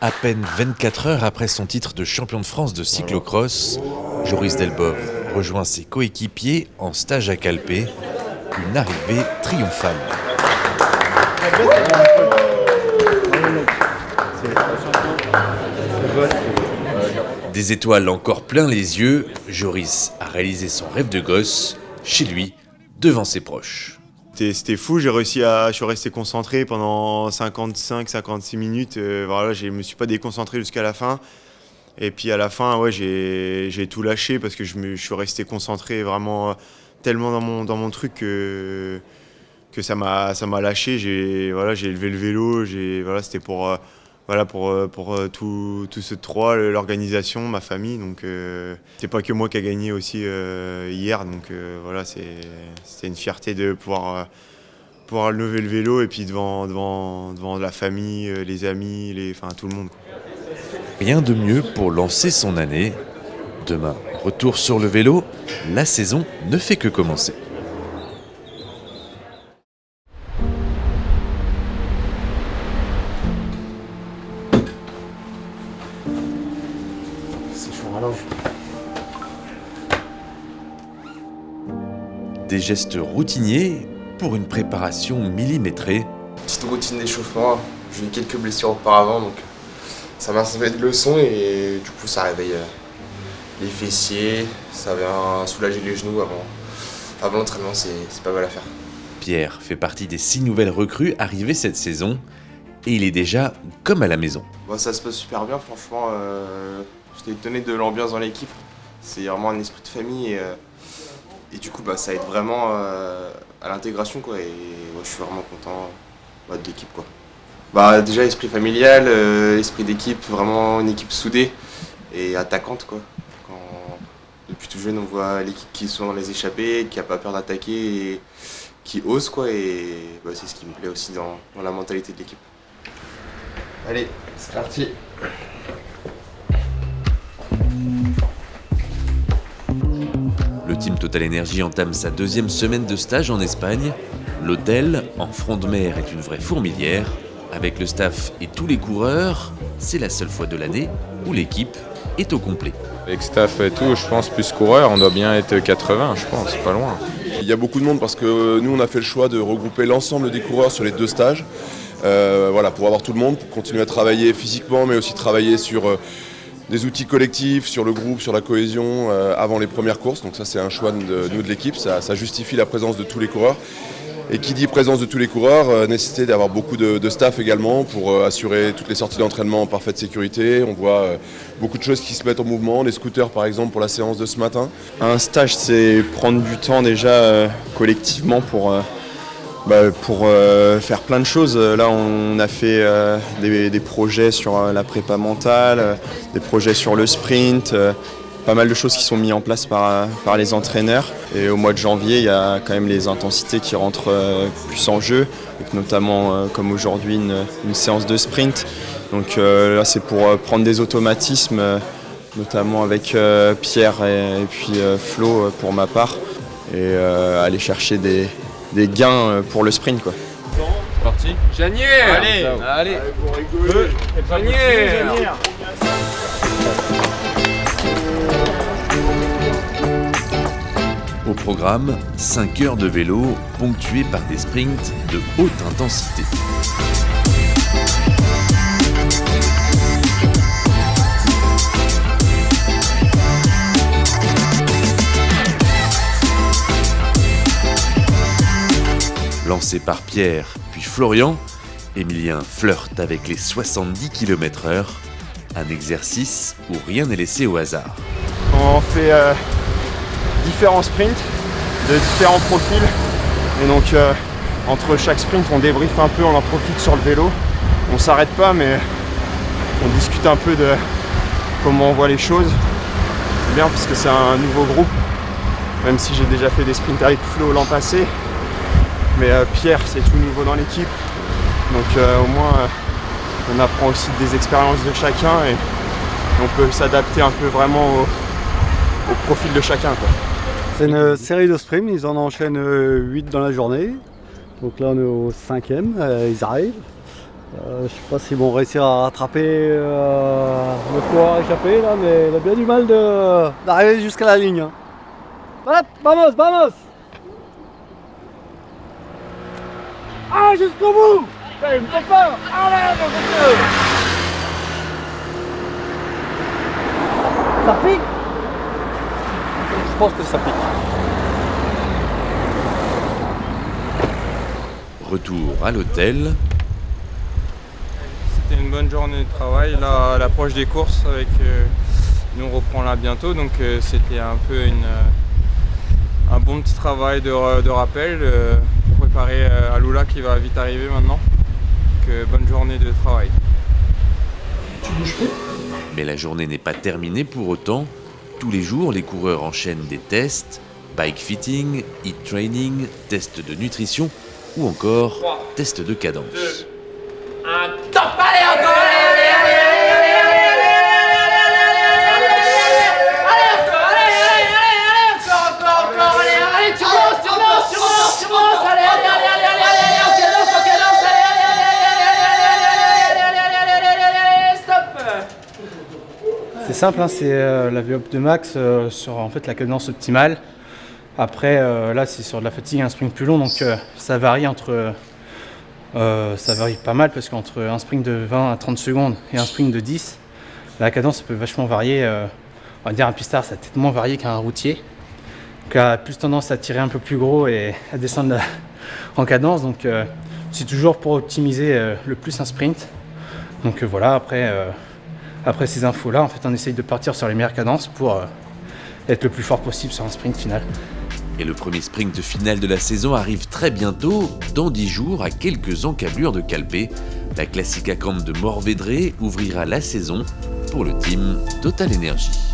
À peine 24 heures après son titre de champion de France de cyclocross, Joris Delbove rejoint ses coéquipiers en stage à Calpé. Une arrivée triomphale. Des étoiles encore plein les yeux, Joris a réalisé son rêve de gosse, chez lui, devant ses proches. C'était fou, je suis resté concentré pendant 55-56 minutes. Je ne me suis pas déconcentré jusqu'à la fin. Et puis à la fin, j'ai tout lâché parce que je suis resté concentré vraiment tellement dans mon truc que ça m'a lâché. J'ai levé le vélo, c'était pour tout ce trois, l'organisation, ma famille. Donc c'est pas que moi qui a gagné aussi hier. Donc c'était une fierté de pouvoir lever le vélo et puis devant la famille, les amis, tout le monde. Rien de mieux pour lancer son année. Demain, retour sur le vélo, la saison ne fait que commencer. Des gestes routiniers pour une préparation millimétrée. Petite routine d'échauffement, j'ai eu quelques blessures auparavant, donc ça m'a servi de leçon et du coup ça réveille les fessiers, ça vient soulager les genoux avant l'entraînement, c'est pas mal à faire. Pierre fait partie des 6 nouvelles recrues arrivées cette saison et il est déjà comme à la maison. Ça se passe super bien, franchement, j'étais étonné de l'ambiance dans l'équipe, c'est vraiment un esprit de famille et du coup ça aide vraiment à l'intégration quoi, et je suis vraiment content de l'équipe quoi. Déjà esprit familial, esprit d'équipe, vraiment une équipe soudée et attaquante quoi. Depuis tout jeune on voit l'équipe qui sont dans les échappées, qui a pas peur d'attaquer et qui ose quoi, et c'est ce qui me plaît aussi dans la mentalité de l'équipe. Allez, c'est parti. Le team Total Energy entame sa 2e semaine de stage en Espagne. L'hôtel, en front de mer, est une vraie fourmilière. Avec le staff et tous les coureurs, c'est la seule fois de l'année où l'équipe est au complet. Avec staff et tout, je pense, plus coureurs, on doit bien être 80, je pense, pas loin. Il y a beaucoup de monde parce que nous, on a fait le choix de regrouper l'ensemble des coureurs sur les 2 stages. Pour avoir tout le monde, pour continuer à travailler physiquement, mais aussi travailler sur des outils collectifs, sur le groupe, sur la cohésion avant les premières courses. Donc ça, c'est un choix de l'équipe, ça justifie la présence de tous les coureurs. Et qui dit présence de tous les coureurs, nécessité d'avoir beaucoup de staff également pour assurer toutes les sorties d'entraînement en parfaite sécurité. On voit beaucoup de choses qui se mettent en mouvement, les scooters par exemple pour la séance de ce matin. Un stage, c'est prendre du temps déjà collectivement pour faire plein de choses. Là, on a fait des projets sur la prépa mentale, des projets sur le sprint, pas mal de choses qui sont mises en place par les entraîneurs. Et au mois de janvier, il y a quand même les intensités qui rentrent plus en jeu, avec notamment comme aujourd'hui une séance de sprint. Donc là, c'est pour prendre des automatismes, notamment avec Pierre et puis Flo pour ma part, et aller chercher des gains pour le sprint quoi. Parti. Janière. Allez. Janière. Au programme, 5 heures de vélo ponctuées par des sprints de haute intensité. Lancé par Pierre puis Florian, Emilien flirte avec les 70 km/h, un exercice où rien n'est laissé au hasard. On fait différents sprints de différents profils et donc entre chaque sprint on débriefe un peu, on en profite sur le vélo, on s'arrête pas mais on discute un peu de comment on voit les choses. C'est bien parce que c'est un nouveau groupe, même si j'ai déjà fait des sprints avec Flo l'an passé, mais Pierre c'est tout nouveau dans l'équipe, donc au moins on apprend aussi des expériences de chacun et on peut s'adapter un peu vraiment au profil de chacun quoi. C'est une série de sprints, ils en enchaînent 8 dans la journée. Donc là on est au 5e, ils arrivent. Je sais pas s'ils vont réussir à rattraper le coureur échappé là, mais il a bien du mal d'arriver jusqu'à la ligne. Hein. Voilà, vamos, vamos! Ah, jusqu'au bout! Il me fait peur! Allez, mon Dieu! Ça pique? Je pense que ça pique. Retour à l'hôtel. C'était une bonne journée de travail. Là, à l'approche des courses, nous on reprend là bientôt, donc c'était un peu un bon petit travail de rappel pour préparer Alula qui va vite arriver maintenant. Donc bonne journée de travail. Mais la journée n'est pas terminée pour autant. Tous les jours, les coureurs enchaînent des tests, bike fitting, heat training, tests de nutrition ou encore tests de cadence. C'est simple, hein, c'est la VO2 de max sur en fait la cadence optimale. Après là c'est sur de la fatigue un sprint plus long, donc ça varie ça varie pas mal parce qu'entre un sprint de 20 à 30 secondes et un sprint de 10, la cadence peut vachement varier. On va dire un pistard ça a peut-être moins varié qu'un routier, qui a plus tendance à tirer un peu plus gros et à descendre en cadence. Donc c'est toujours pour optimiser le plus un sprint. Donc voilà, après ces infos-là, en fait, on essaye de partir sur les meilleures cadences pour être le plus fort possible sur un sprint final. Et le premier sprint final de la saison arrive très bientôt, dans 10 jours, à quelques encablures de Calpe. La Classica Camp de Morvedre ouvrira la saison pour le team Total Energy.